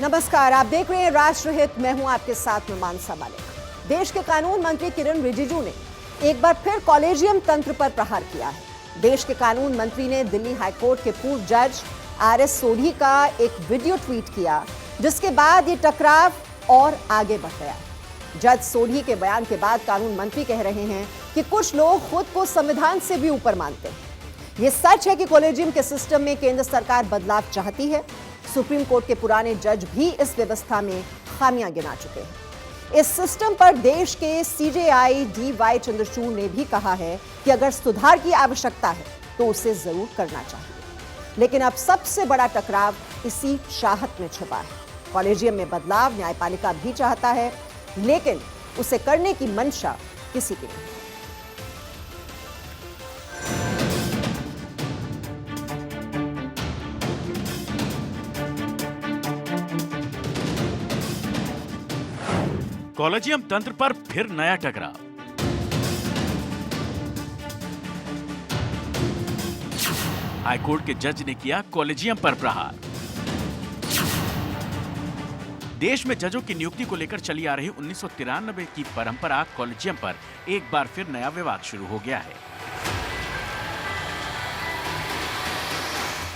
नमस्कार, आप देख रहे हैं राष्ट्रहित। मैं हूं आपके साथ में मानसा मालिक। देश के कानून मंत्री किरण रिजिजू ने एक बार फिर कॉलेजियम तंत्र पर प्रहार किया है। देश के कानून मंत्री ने दिल्ली हाईकोर्ट के पूर्व जज आरएस सोढ़ी का एक वीडियो ट्वीट किया, जिसके बाद ये टकराव और आगे बढ़ गया। जज सोढ़ी के बयान के बाद कानून मंत्री कह रहे हैं कि कुछ लोग खुद को संविधान से भी ऊपर मानते हैं। ये सच है कि कॉलेजियम के सिस्टम में केंद्र सरकार बदलाव चाहती है। सुप्रीम कोर्ट के पुराने जज भी इस व्यवस्था में खामियां गिना चुके हैं। इस सिस्टम पर देश के सीजेआई डीवाई चंद्रचूड़ ने भी कहा है कि अगर सुधार की आवश्यकता है तो उसे जरूर करना चाहिए। लेकिन अब सबसे बड़ा टकराव इसी चाहत में छिपा है। कॉलेजियम में बदलाव न्यायपालिका भी चाहता है, लेकिन उसे करने की मंशा किसी की नहीं। कॉलेजियम तंत्र पर फिर नया टकराव। हाईकोर्ट के जज ने किया कॉलेजियम पर प्रहार। देश में जजों की नियुक्ति को लेकर चली आ रही 1993 की परंपरा कॉलेजियम पर एक बार फिर नया विवाद शुरू हो गया है।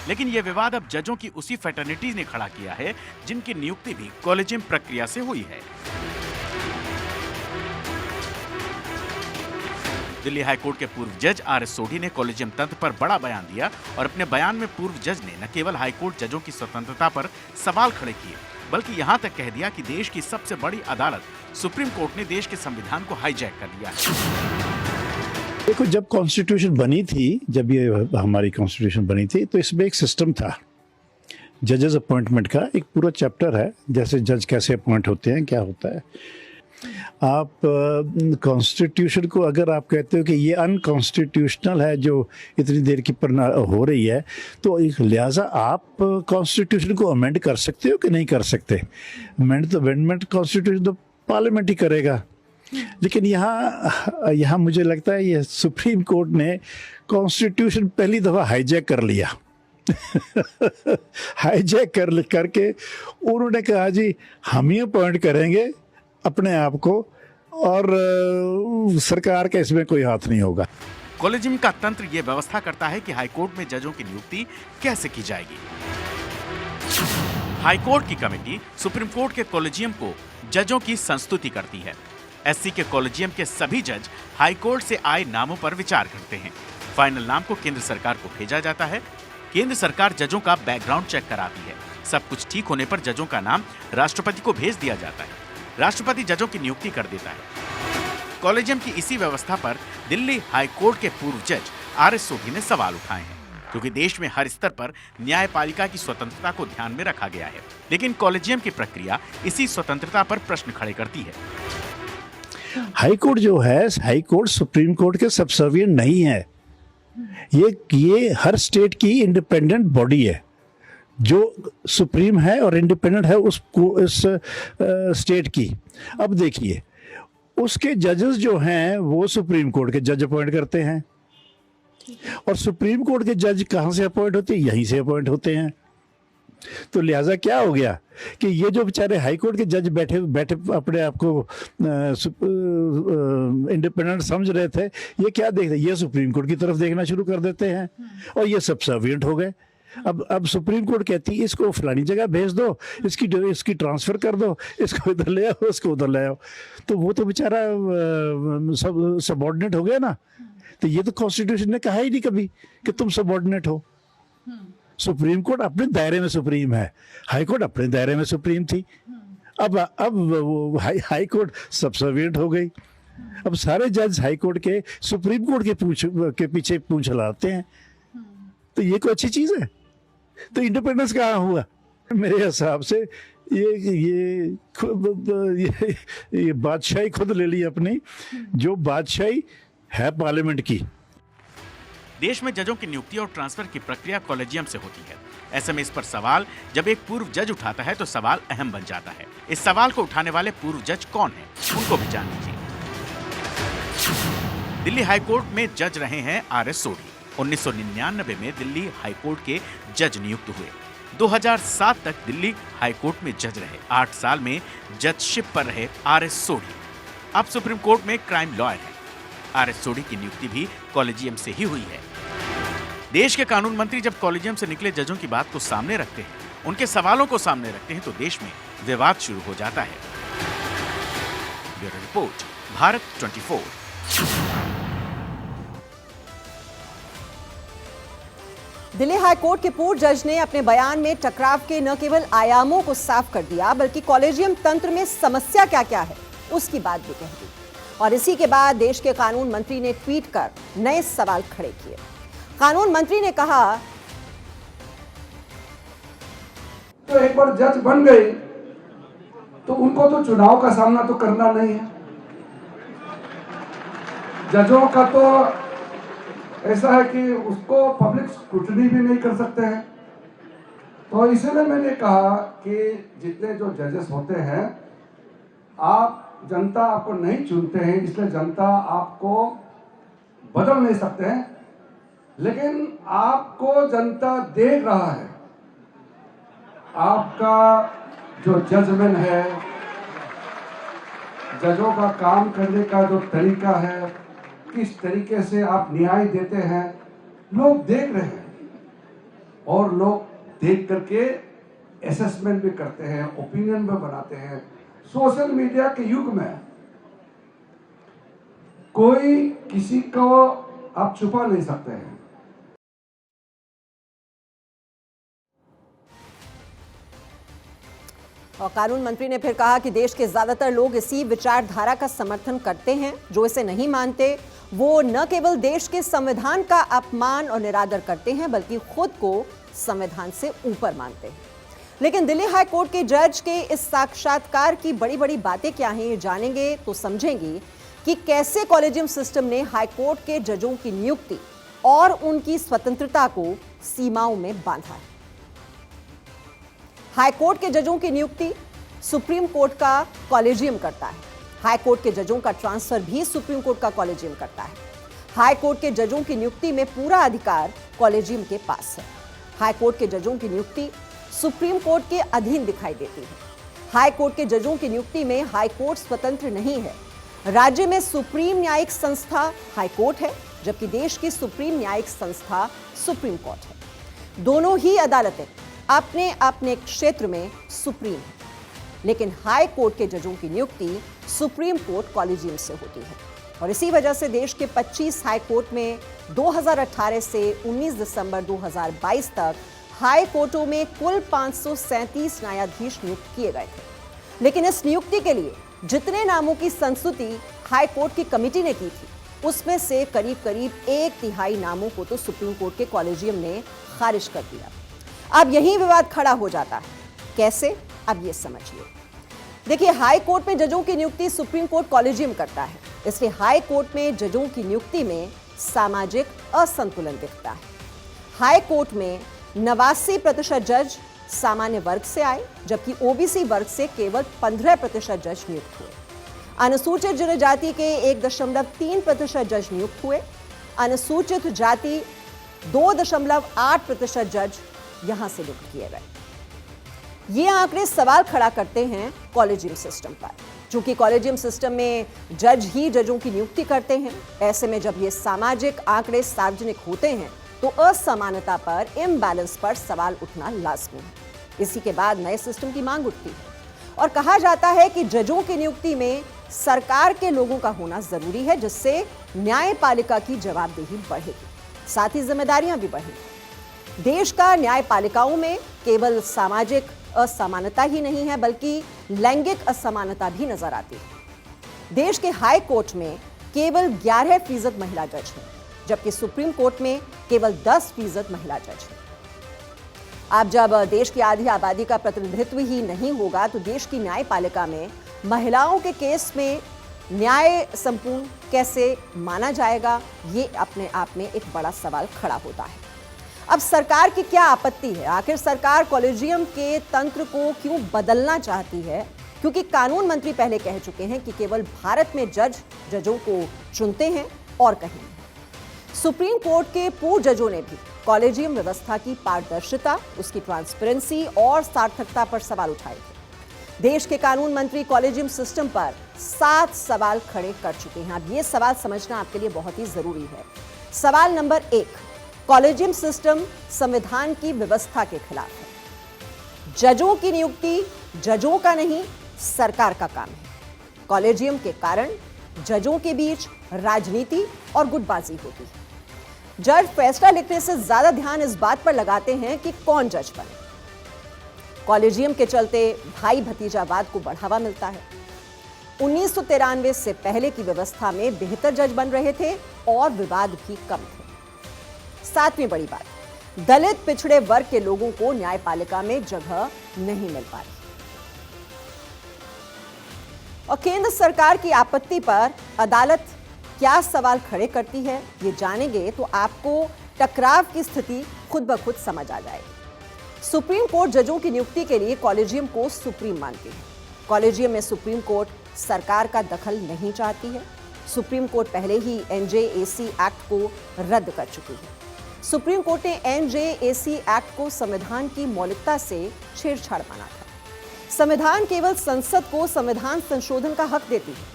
लेकिन यह विवाद अब जजों की उसी फ्रेटर्निटी ने खड़ा किया है जिनकी नियुक्ति भी कॉलेजियम प्रक्रिया से हुई है। दिल्ली हाईकोर्ट के पूर्व जज आरएस सोढ़ी ने कॉलेजियम तंत्र पर बड़ा बयान दिया और अपने बयान में पूर्व जज ने न केवल हाईकोर्ट जजों की स्वतंत्रता पर सवाल खड़े किए, बल्कि यहां तक कह दिया कि देश की सबसे बड़ी अदालत सुप्रीम कोर्ट ने देश के संविधान को हाईजैक कर लिया है। देखो, जब कॉन्स्टिट्यूशन बनी थी, जब ये हमारी कॉन्स्टिट्यूशन बनी थी, तो इसमें एक सिस्टम था जजेस अपॉइंटमेंट का। एक पूरा चैप्टर है, जैसे जज कैसे अपॉइंट होते हैं, क्या होता है। आप कॉन्स्टिट्यूशन को अगर आप कहते हो कि ये अनकॉन्स्टिट्यूशनल है जो इतनी देर की हो रही है, तो लिहाजा आप कॉन्स्टिट्यूशन को अमेंड कर सकते हो कि नहीं कर सकते। अमेंडमेंट कॉन्स्टिट्यूशन तो पार्लियामेंट ही करेगा। लेकिन यहाँ मुझे लगता है ये सुप्रीम कोर्ट ने कॉन्स्टिट्यूशन पहली दफ़ा हाईजैक कर लिया। हाईजैक करके उन्होंने कहा जी हम ही अपॉइंट करेंगे अपने आप को, और सरकार का इसमें कोई हाथ नहीं होगा। कॉलेजियम का तंत्र यह व्यवस्था करता है कि हाईकोर्ट में जजों की नियुक्ति कैसे की जाएगी। हाईकोर्ट की कमेटी सुप्रीम कोर्ट के कॉलेजियम को जजों की संस्तुति करती है। एससी के कॉलेजियम के सभी जज हाईकोर्ट से आए नामों पर विचार करते हैं। फाइनल नाम को केंद्र सरकार को भेजा जाता है। केंद्र सरकार जजों का बैकग्राउंड चेक कराती है। सब कुछ ठीक होने पर जजों का नाम राष्ट्रपति को भेज दिया जाता है। राष्ट्रपति जजों की नियुक्ति कर देता है। कॉलेजियम की इसी व्यवस्था पर दिल्ली हाईकोर्ट के पूर्व जज आरएस सोढ़ी ने सवाल उठाए हैं, क्योंकि देश में हर स्तर पर न्यायपालिका की स्वतंत्रता को ध्यान में रखा गया है। लेकिन कॉलेजियम की प्रक्रिया इसी स्वतंत्रता पर प्रश्न खड़े करती है। हाईकोर्ट जो है, हाईकोर्ट सुप्रीम कोर्ट के सबसर्विएंट नहीं है। ये हर स्टेट की इंडिपेंडेंट बॉडी है जो सुप्रीम है और इंडिपेंडेंट है उस स्टेट की। अब देखिए, उसके जजेस जो हैं वो सुप्रीम कोर्ट के जज अपॉइंट करते हैं, और सुप्रीम कोर्ट के जज कहाँ से अपॉइंट होते हैं? यहीं से अपॉइंट होते हैं। तो लिहाजा क्या हो गया कि ये जो बेचारे हाई कोर्ट के जज बैठे अपने आप को इंडिपेंडेंट समझ रहे थे, ये क्या देखते, ये सुप्रीम कोर्ट की तरफ देखना शुरू कर देते हैं और ये सबसर्विएंट हो गए। अब सुप्रीम कोर्ट कहती है इसको फलानी जगह भेज दो, इसकी ट्रांसफर कर दो, इसको इधर ले आओ, इसको उधर ले आओ। तो वो तो बेचारा सब सबऑर्डिनेट हो गया ना। तो ये तो कॉन्स्टिट्यूशन ने कहा ही नहीं कभी कि तुम सबऑर्डिनेट हो। सुप्रीम कोर्ट अपने दायरे में सुप्रीम है, हाई कोर्ट अपने दायरे में सुप्रीम थी। अब हाई कोर्ट सबसर्विएंट हो गई। अब सारे जज हाई कोर्ट के सुप्रीम कोर्ट के पीछे पूंछ हिलाते हैं। तो ये कोई अच्छी चीज है? तो इंडिपेंडेंस कहाँ हुआ? मेरे हिसाब से ये बादशाही खुद ले ली अपनी, जो बादशाही है पार्लियामेंट की। देश में जजों की नियुक्ति और ट्रांसफर की प्रक्रिया कॉलेजियम से होती है। ऐसे में इस पर सवाल जब एक पूर्व जज उठाता है तो सवाल अहम बन जाता है। इस सवाल को उठाने वाले पूर्व जज कौन हैं, उनको भी जान लीजिए। दिल्ली हाईकोर्ट में जज रहे हैं आरएस सोढ़ी। 1999 में दिल्ली हाईकोर्ट के जज नियुक्त हुए। 2007 तक दिल्ली हाई कोर्ट में जज रहे। 8 साल में जजशिप पर रहे RS सोढ़ी। अब सुप्रीम कोर्ट में क्राइम लॉयर हैं। RS सोढ़ी की नियुक्ति भी कॉलेजियम से ही हुई है। देश के कानून मंत्री जब कॉलेजियम से निकले जजों की बात को सामने रखते हैं, उनके सवालों को सामने रखते हैं, तो देश में विवाद शुरू हो जाता है। Bureau report, Bharat 24। Delhi high court के पूर्व जज ने अपने बयान में टकराव के न केवल आयामों को साफ कर दिया, बल्कि कॉलेजियम तंत्र में समस्या क्या क्या है उसकी बात भी कह दी। और इसी के बाद देश के कानून मंत्री ने ट्वीट कर नए सवाल खड़े किए। कानून मंत्री ने कहा, तो एक बार जज बन गए तो उनको तो चुनाव का सामना तो करना नहीं है। जजों का तो ऐसा है कि उसको पब्लिक स्क्रूटनी भी नहीं कर सकते हैं। तो इसलिए मैंने कहा कि जितने जो जजेस होते हैं, आप जनता आपको नहीं चुनते हैं, इसलिए जनता आपको बदल नहीं सकते हैं, लेकिन आपको जनता देख रहा है। आपका जो जजमेंट है, जजों का काम करने का जो तरीका है, किस तरीके से आप न्याय देते हैं, लोग देख रहे हैं। और लोग देख करके असेसमेंट भी करते हैं, ओपिनियन भी बनाते हैं। सोशल मीडिया के युग में कोई किसी को आप छुपा नहीं सकते हैं। और कानून मंत्री ने फिर कहा कि देश के ज्यादातर लोग इसी विचारधारा का समर्थन करते हैं। जो इसे नहीं मानते वो न केवल देश के संविधान का अपमान और निरादर करते हैं, बल्कि खुद को संविधान से ऊपर मानते हैं। लेकिन दिल्ली हाई कोर्ट के जज के इस साक्षात्कार की बड़ी बड़ी बातें क्या हैं, ये जानेंगे तो समझेंगे कि कैसे कॉलेजियम सिस्टम ने हाई कोर्ट के जजों की नियुक्ति और उनकी स्वतंत्रता को सीमाओं में बांधा है। हाई कोर्ट के जजों की नियुक्ति सुप्रीम कोर्ट का कॉलेजियम करता है। हाई कोर्ट के जजों का ट्रांसफर भी सुप्रीम कोर्ट का कॉलेजियम करता है। हाई कोर्ट के जजों की नियुक्ति में पूरा अधिकार कॉलेजियम के पास है। हाई कोर्ट के जजों की नियुक्ति सुप्रीम कोर्ट के अधीन दिखाई देती है। हाई कोर्ट के जजों की नियुक्ति में हाई कोर्ट स्वतंत्र नहीं है। राज्य में सुप्रीम न्यायिक संस्था हाई कोर्ट है, जबकि देश की सुप्रीम न्यायिक संस्था सुप्रीम कोर्ट है। दोनों ही अदालतें अपने अपने क्षेत्र में सुप्रीम है, लेकिन हाई कोर्ट के जजों की नियुक्ति सुप्रीम कोर्ट कॉलेजियम से होती है। और इसी वजह से देश के 25 हाई कोर्ट में 2018 से 19 दिसंबर 2022 तक हाई कोर्टों में कुल 537 न्यायाधीश नियुक्त किए गए थे। लेकिन इस नियुक्ति के लिए जितने नामों की संस्तुति हाई कोर्ट की कमेटी ने की थी, उसमें से करीब करीब 1/3 नामों को तो सुप्रीम कोर्ट के कॉलेजियम ने खारिज कर दिया। अब यही विवाद खड़ा हो जाता है। कैसे? अब ये समझिए। देखिए, हाई कोर्ट में जजों की नियुक्ति सुप्रीम कोर्ट कॉलेजियम करता है, इसलिए हाई कोर्ट में जजों की नियुक्ति में सामाजिक असंतुलन दिखता है। हाई कोर्ट में 89% जज सामान्य वर्ग से आए, जबकि ओबीसी वर्ग से केवल 15% जज नियुक्त हुए। अनुसूचित जनजाति के 1.3% जज नियुक्त हुए। अनुसूचित जाति 2.8% जज यहां से नियुक्त किए गए। ये आंकड़े सवाल खड़ा करते हैं कॉलेजियम सिस्टम पर। चूंकि कॉलेजियम सिस्टम में जज ही जजों की नियुक्ति करते हैं, ऐसे में जब ये सामाजिक आंकड़े सार्वजनिक होते हैं तो असमानता पर, इम्बैलेंस पर सवाल उठना लाजमी है। इसी के बाद नए सिस्टम की मांग उठती है और कहा जाता है कि जजों की नियुक्ति में सरकार के लोगों का होना जरूरी है, जिससे न्यायपालिका की जवाबदेही बढ़ेगी, साथ ही जिम्मेदारियां भी बढ़ेंगी। देश का न्यायपालिकाओं में केवल सामाजिक असमानता ही नहीं है, बल्कि लैंगिक असमानता भी नजर आती है। देश के हाई कोर्ट में केवल 11% महिला जज हैं, जबकि सुप्रीम कोर्ट में केवल 10% महिला जज हैं। अब जब देश की आधी आबादी का प्रतिनिधित्व ही नहीं होगा, तो देश की न्यायपालिका में महिलाओं के केस में न्याय संपूर्ण कैसे माना जाएगा, ये अपने आप में एक बड़ा सवाल खड़ा होता है। अब सरकार की क्या आपत्ति है? आखिर सरकार कॉलेजियम के तंत्र को क्यों बदलना चाहती है? क्योंकि कानून मंत्री पहले कह चुके हैं कि केवल भारत में जज जजों को चुनते हैं और कहीं नहीं। सुप्रीम कोर्ट के पूर्व जजों ने भी कॉलेजियम व्यवस्था की पारदर्शिता, उसकी ट्रांसपेरेंसी और सार्थकता पर सवाल उठाए थे। देश के कानून मंत्री कॉलेजियम सिस्टम पर 7 सवाल खड़े कर चुके हैं। अब ये सवाल समझना आपके लिए बहुत ही जरूरी है। सवाल नंबर 1, कॉलेजियम सिस्टम संविधान की व्यवस्था के खिलाफ है। जजों की नियुक्ति जजों का नहीं, सरकार का काम है। कॉलेजियम के कारण जजों के बीच राजनीति और गुटबाजी होती है। जज फैसला लिखने से ज्यादा ध्यान इस बात पर लगाते हैं कि कौन जज बने। कॉलेजियम के चलते भाई भतीजावाद को बढ़ावा मिलता है। 1993 से पहले की व्यवस्था में बेहतर जज बन रहे थे और विवाद भी कम थे। 7वीं बड़ी बात, दलित पिछड़े वर्ग के लोगों को न्यायपालिका में जगह नहीं मिल पा रही। और केंद्र सरकार की आपत्ति पर अदालत क्या सवाल खड़े करती है, ये जानेंगे तो आपको टकराव की स्थिति खुद ब खुद समझ आ जाएगी। सुप्रीम कोर्ट जजों की नियुक्ति के लिए कॉलेजियम को सुप्रीम मानती है। कॉलेजियम में सुप्रीम कोर्ट सरकार का दखल नहीं चाहती है। सुप्रीम कोर्ट पहले ही एनजेएसी एक्ट को रद्द कर चुकी है। सुप्रीम कोर्ट ने एनजेएसी एक्ट को संविधान की मौलिकता से छेड़छाड़ माना था। संविधान केवल संसद को संविधान संशोधन का हक देती है।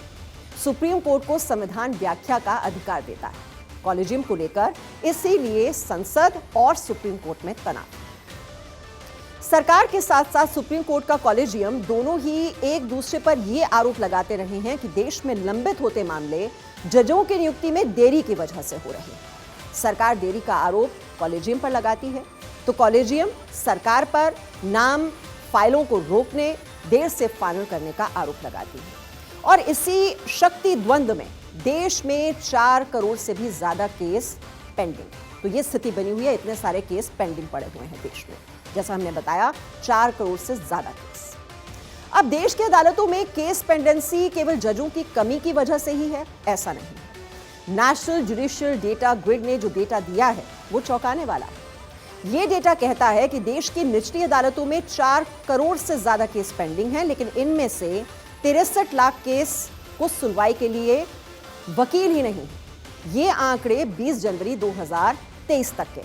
सुप्रीम कोर्ट को संविधान व्याख्या का अधिकार देता है। कॉलेजियम को लेकर इसीलिए संसद और सुप्रीम कोर्ट में तनाव। सरकार के साथ साथ सुप्रीम कोर्ट का कॉलेजियम दोनों ही एक दूसरे पर यह आरोप लगाते रहे हैं कि देश में लंबित होते मामले जजों की नियुक्ति में देरी की वजह से हो रहे हैं। सरकार देरी का आरोप कॉलेजियम पर लगाती है तो कॉलेजियम सरकार पर नाम फाइलों को रोकने, देर से फाइनल करने का आरोप लगाती है। और इसी शक्ति द्वंद्व में देश में 4 करोड़ से भी ज्यादा केस पेंडिंग। तो ये स्थिति बनी हुई है, इतने सारे केस पेंडिंग पड़े हुए हैं देश में। जैसा हमने बताया, 4 करोड़ से ज्यादा केस। अब देश की अदालतों में केस पेंडेंसी केवल जजों की कमी की वजह से ही है, ऐसा नहीं। नेशनल जुडिशियल डेटा ग्रिड ने जो डेटा दिया है वो चौंकाने वाला है। ये डेटा कहता है कि देश की निचली अदालतों में 4 करोड़ से ज्यादा केस पेंडिंग हैं, लेकिन इनमें से 63 लाख केस को सुनवाई के लिए वकील ही नहीं। ये आंकड़े 20 जनवरी 2023 तक के।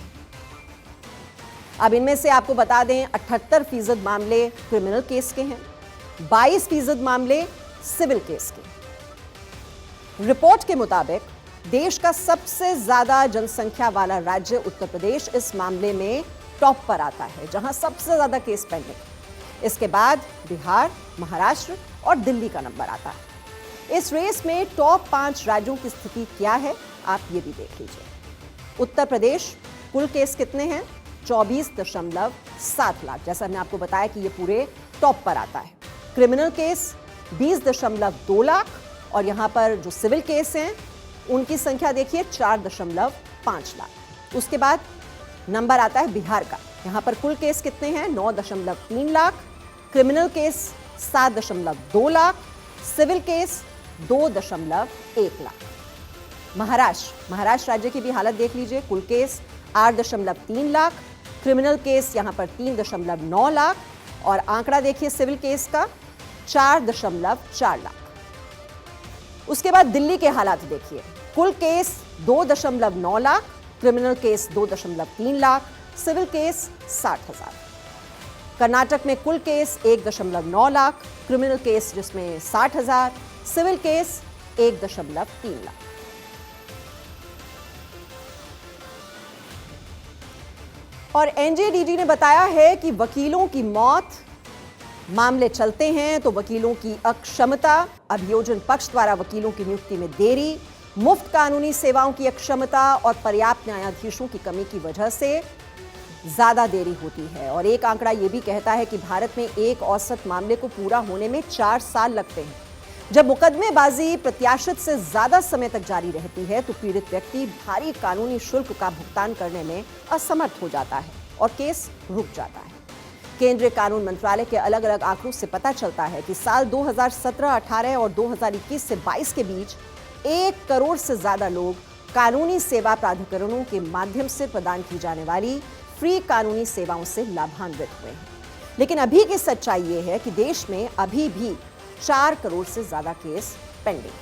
अब इनमें से आपको बता दें 78% मामले क्रिमिनल केस के हैं, 22% मामले सिविल केस के। रिपोर्ट के मुताबिक देश का सबसे ज्यादा जनसंख्या वाला राज्य उत्तर प्रदेश इस मामले में टॉप पर आता है, जहां सबसे ज्यादा केस पेंडिंग। इसके बाद बिहार, महाराष्ट्र और दिल्ली का नंबर आता है। इस रेस में टॉप 5 राज्यों की स्थिति क्या है, आप ये भी देख लीजिए। उत्तर प्रदेश, कुल केस कितने हैं? 24.7 लाख। जैसा मैंने आपको बताया कि ये पूरे टॉप पर आता है। क्रिमिनल केस 20.2 लाख और यहां पर जो सिविल केस हैं उनकी संख्या देखिए 4.5 लाख। उसके बाद नंबर आता है बिहार का। यहां पर कुल केस कितने हैं? 9.3 lakh, criminal case 7.2 lakh, civil case 2.1 lakh. Maharashtra राज्य की भी हालत देख लीजिए। कुल केस 8.3 लाख, क्रिमिनल केस यहां पर 3.9 लाख और आंकड़ा देखिए सिविल केस का 4.4 लाख। उसके बाद दिल्ली के हालात देखिए। कुल case 2.9 lakh, criminal case 2.3 lakh, civil case 60,000। Karnataka में कुल केस 1.9 लाख, क्रिमिनल केस जिसमें 60,000, सिविल केस 1.3 लाख। और एनजेडीजी ने बताया है कि वकीलों की मौत, मामले चलते हैं तो वकीलों की अक्षमता, अभियोजन पक्ष द्वारा वकीलों की नियुक्ति में देरी, मुफ्त कानूनी सेवाओं की अक्षमता और पर्याप्त न्यायाधीशों की कमी की वजह से ज्यादा देरी होती है। और एक आंकड़ा यह भी कहता है कि भारत में एक औसत मामले को पूरा होने में 4 साल लगते हैं। जब मुकदमेबाजी प्रत्याशित से ज्यादा समय तक जारी रहती है तो पीड़ित व्यक्ति भारी कानूनी शुल्क का भुगतान करने में असमर्थ हो जाता है और केस रुक जाता है। केंद्रीय कानून मंत्रालय के अलग अलग आंकड़ों से पता चलता है कि साल 2017-18 और 2021 से 22 के बीच 1 करोड़ से ज्यादा लोग कानूनी सेवा प्राधिकरणों के माध्यम से प्रदान की जाने वाली फ्री कानूनी सेवाओं से लाभान्वित हुए हैं। लेकिन अभी की सच्चाई ये है कि देश में अभी भी 4 करोड़ से ज्यादा केस पेंडिंग।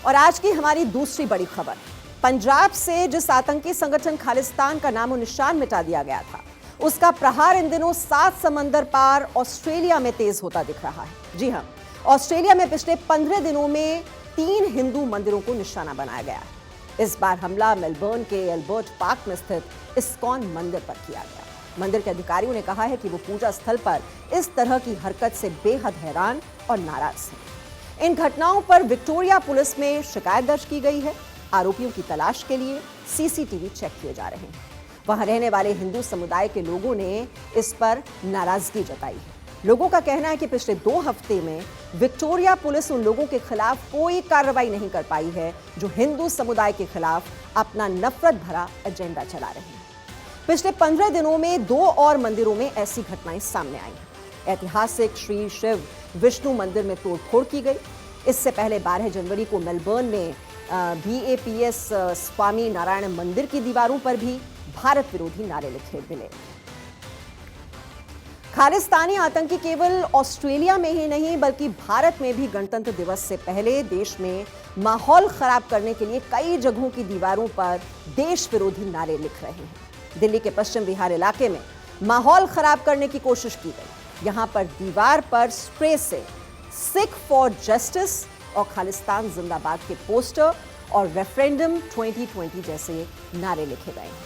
और आज की हमारी दूसरी बड़ी खबर, पंजाब से जिस आतंकी संगठन खालिस्तान का नामो निशान मिटा दिया गया था, उसका प्रहार इन दिनों 7 समंदर पार ऑस्ट्रेलिया में तेज होता दिख रहा है। जी हां, ऑस्ट्रेलिया में पिछले 15 दिनों में 3 हिंदू मंदिरों को निशाना बनाया गया है। इस बार हमला मेलबर्न के एल्बर्ट पार्क में स्थित इस्कॉन मंदिर पर किया गया। मंदिर के अधिकारियों ने कहा है कि वो पूजा स्थल पर इस तरह की हरकत से बेहद हैरान और नाराज हैं। इन घटनाओं पर विक्टोरिया पुलिस में शिकायत दर्ज की गई है। आरोपियों की तलाश के लिए सीसीटीवी चेक किए जा रहे हैं। वहां रहने वाले हिंदू समुदाय के लोगों ने इस पर नाराजगी जताई है। लोगों का कहना है कि पिछले 2 हफ्ते में विक्टोरिया पुलिस उन लोगों के खिलाफ कोई कार्रवाई नहीं कर पाई है जो हिंदू समुदाय के खिलाफ अपना नफरत भरा एजेंडा चला रहे हैं। पिछले 15 दिनों में 2 और मंदिरों में ऐसी घटनाएं सामने आई हैं। ऐतिहासिक श्री शिव विष्णु मंदिर में तोड़फोड़ की गई। इससे पहले 12 जनवरी को मेलबर्न में BAPS स्वामी नारायण मंदिर की दीवारों पर भी भारत विरोधी नारे लिखे मिले। खालिस्तानी आतंकी केवल ऑस्ट्रेलिया में ही नहीं बल्कि भारत में भी गणतंत्र दिवस से पहले देश में माहौल खराब करने के लिए कई जगहों की दीवारों पर देश विरोधी नारे लिख रहे हैं। दिल्ली के पश्चिम विहार इलाके में माहौल खराब करने की कोशिश की गई। यहां पर दीवार पर स्प्रे से सिख फॉर जस्टिस और खालिस्तान जिंदाबाद के पोस्टर और रेफरेंडम 2020 जैसे नारे लिखे गए हैं।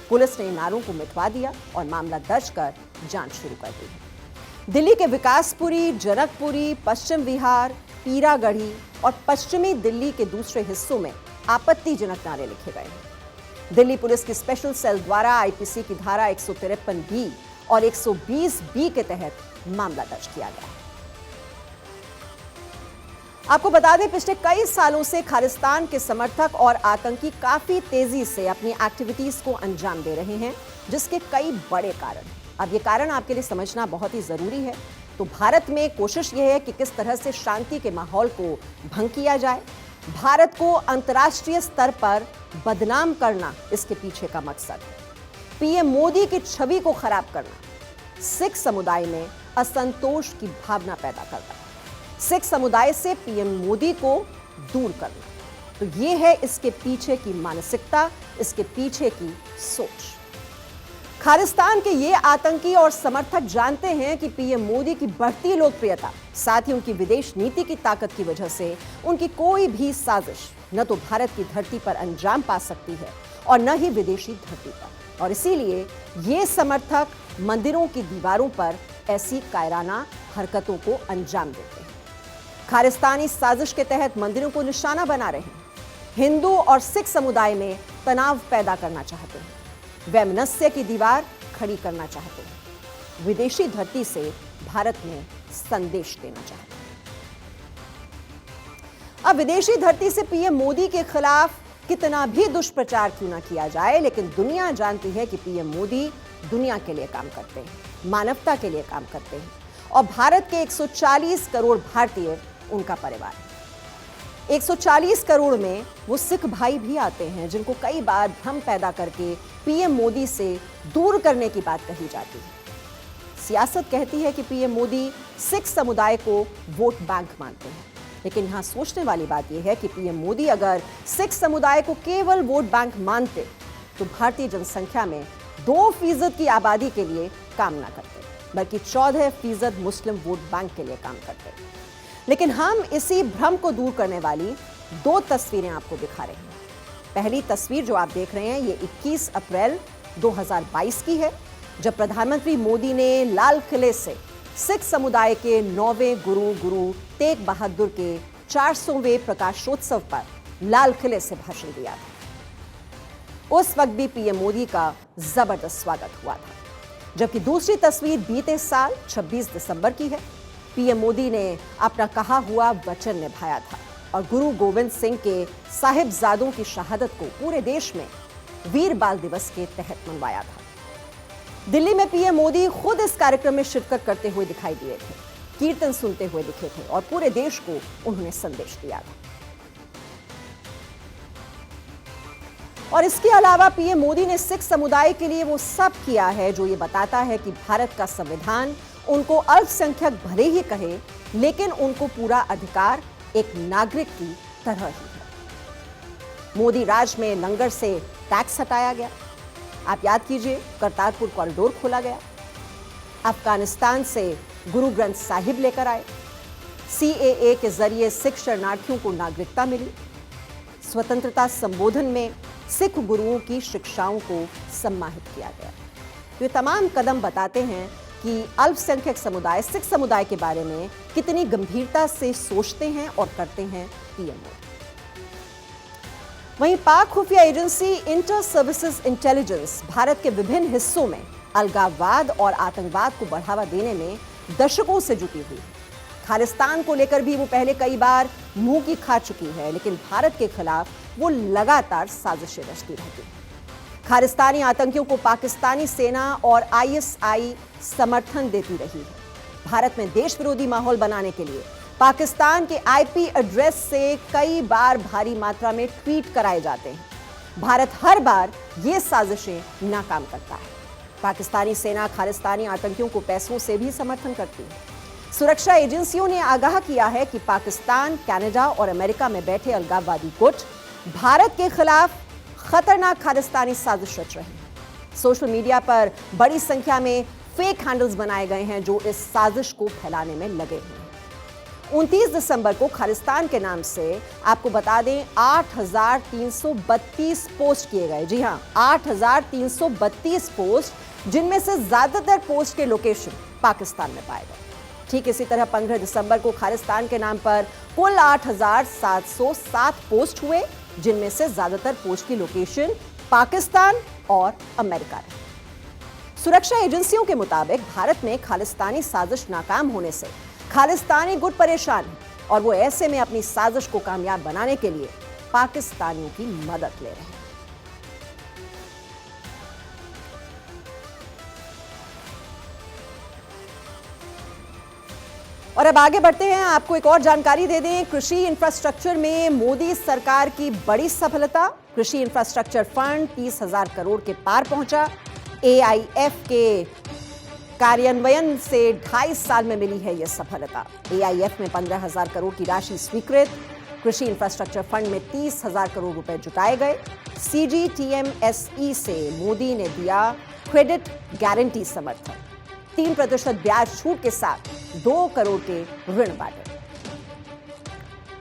पुलिस ने इन नारों को मिटवा दिया और मामला दर्ज कर जांच शुरू कर दी है। दिल्ली के विकासपुरी, जनकपुरी, पश्चिम विहार, पीरागढ़ी और पश्चिमी दिल्ली के दूसरे हिस्सों में आपत्तिजनक नारे लिखे गए हैं। दिल्ली पुलिस की स्पेशल सेल द्वारा IPC की धारा 153B और 120B के तहत मामला दर्ज किया गया है। आपको बता दें, पिछले कई सालों से खालिस्तान के समर्थक और आतंकी काफी तेजी से अपनी एक्टिविटीज को अंजाम दे रहे हैं, जिसके कई बड़े कारण हैं। अब ये कारण आपके लिए समझना बहुत ही जरूरी है। तो भारत में कोशिश यह है कि किस तरह से शांति के माहौल को भंग किया जाए। भारत को अंतर्राष्ट्रीय स्तर पर बदनाम करना इसके पीछे का मकसद है। PM मोदी की छवि को खराब करना, सिख समुदाय में असंतोष की भावना पैदा करना, सिख समुदाय से PM मोदी को दूर करना। तो ये है इसके पीछे की मानसिकता, इसके पीछे की सोच। खालिस्तान के ये आतंकी और समर्थक जानते हैं कि PM मोदी की बढ़ती लोकप्रियता, साथ ही उनकी विदेश नीति की ताकत की वजह से उनकी कोई भी साजिश न तो भारत की धरती पर अंजाम पा सकती है और न ही विदेशी धरती पर। और इसीलिए ये समर्थक मंदिरों की दीवारों पर ऐसी कायराना हरकतों को अंजाम देते हैं। खालिस्तानी साजिश के तहत मंदिरों को निशाना बना रहे हैं। हिंदू और सिख समुदाय में तनाव पैदा करना चाहते हैं। वैमनस्य की दीवार खड़ी करना चाहते हैं। विदेशी धरती से भारत में संदेश देना चाहते हैं। अब विदेशी धरती से PM मोदी के खिलाफ कितना भी दुष्प्रचार क्यों ना किया जाए, लेकिन दुनिया जानती है कि PM मोदी दुनिया के लिए काम करते हैं, मानवता के लिए काम करते हैं और भारत के 140 करोड़ भारतीय उनका परिवार है। 140 करोड़ में वो सिख भाई भी आते हैं जिनको कई बार भ्रम पैदा करके PM मोदी से दूर करने की बात कही जाती है। सियासत कहती है कि PM मोदी सिख समुदाय को वोट बैंक मानते हैं, लेकिन यहाँ सोचने वाली बात यह है कि PM मोदी अगर सिख समुदाय को केवल वोट बैंक मानते तो भारतीय जनसंख्या में 2% की आबादी के लिए काम ना करते, बल्कि 14% मुस्लिम वोट बैंक के लिए काम करते। लेकिन हम इसी भ्रम को दूर करने वाली 2 तस्वीरें आपको दिखा रहे हैं। पहली तस्वीर जो आप देख रहे हैं ये 21 अप्रैल 2022 की है, जब प्रधानमंत्री मोदी ने लाल किले से सिख समुदाय के 9वें गुरु तेग बहादुर के 400वें प्रकाशोत्सव पर लाल किले से भाषण दिया था। उस वक्त भी PM मोदी का जबरदस्त स्वागत हुआ था। जबकि दूसरी तस्वीर बीते साल 26 दिसंबर की है। PM मोदी ने अपना कहा हुआ वचन निभाया था और गुरु गोविंद सिंह के साहिबजादों की शहादत को पूरे देश में वीर बाल दिवस के तहत मनवाया था। दिल्ली में PM मोदी खुद इस कार्यक्रम में शिरकत करते हुए दिखाई दिए थे, कीर्तन सुनते हुए दिखे थे और पूरे देश को उन्होंने संदेश दिया था। और इसके अलावा PM मोदी ने सिख समुदाय के लिए वो सब किया है जो ये बताता है कि भारत का संविधान उनको अल्पसंख्यक भले ही कहे, लेकिन उनको पूरा अधिकार एक नागरिक की तरह ही है। मोदी राज में लंगर से टैक्स हटाया गया। आप याद कीजिए, करतारपुर कॉरिडोर खोला गया, अफगानिस्तान से गुरु ग्रंथ साहिब लेकर आए, CAA के जरिए सिख शरणार्थियों को नागरिकता मिली, स्वतंत्रता संबोधन में सिख गुरुओं की शिक्षाओं को सम्मानित किया गया। ये तमाम कदम बताते हैं कि अल्पसंख्यक समुदाय, सिख समुदाय के बारे में कितनी गंभीरता से सोचते हैं और करते हैं पीएम मोदी। वहीं पाक खुफिया agency inter services intelligence Bharat के विभिन्न हिस्सों में अलगाववाद और आतंकवाद को बढ़ावा देने में दशकों से जुटी हुई है। खालिस्तान को लेकर भी वो पहले कई बार मुंह की खा चुकी है, लेकिन भारत के खिलाफ वो लगातार साजिशें रचती रहती है। खालिस्तानी आतंकियों को पाकिस्तानी सेना और ISI समर्थन देती रही है। भारत में देश विरोधी माहौल बनाने के लिए पाकिस्तान के IP एड्रेस से कई बार भारी मात्रा में ट्वीट कराए जाते हैं। भारत हर बार ये साजिशें नाकाम करता है। पाकिस्तानी सेना खालिस्तानी आतंकियों को पैसों से भी समर्थन करती है। सुरक्षा एजेंसियों ने आगाह किया है कि पाकिस्तान, कनाडा और अमेरिका में बैठे अलगाववादी गुट भारत के खिलाफ खतरनाक खालिस्तानी साजिश रच रहे हैं। सोशल मीडिया पर बड़ी संख्या में फेक हैंडल्स बनाए गए हैं जो इस साजिश को फैलाने में लगे हुए हैं। 29 दिसंबर को खालिस्तान के नाम से आपको बता दें 8,332 पोस्ट किए गए। जी हां, 8,332 पोस्ट, जिनमें से ज्यादातर पोस्ट के लोकेशन पाकिस्तान में पाए गए। ठीक इसी तरह 15 दिसंबर को खालिस्तान के नाम पर कुल 8,707 पोस्ट हुए, जिनमें से ज्यादातर पोस्ट की लोकेशन पाकिस्तान और अमेरिका रहे। सुरक्षा एजेंसियों के मुताबिक भारत में खालिस्तानी साजिश नाकाम होने से खालिस्तानी गुट परेशान है और वो ऐसे में अपनी साजिश को कामयाब बनाने के लिए पाकिस्तानियों की मदद ले रहे हैं। और अब आगे बढ़ते हैं, आपको एक और जानकारी दे दें। कृषि इंफ्रास्ट्रक्चर में मोदी सरकार की बड़ी सफलता। कृषि इंफ्रास्ट्रक्चर फंड 30,000 करोड़ के पार पहुंचा। AIF के कार्यान्वयन से 2.5 साल में मिली है यह सफलता। AIF में 15,000 करोड़ की राशि स्वीकृत। कृषि इंफ्रास्ट्रक्चर फंड में 30,000 करोड़ रुपए जुटाए गए। CGTMSE से मोदी ने दिया क्रेडिट गारंटी समर्थन। 3% ब्याज छूट के साथ 2 करोड़ के ऋण बांटे।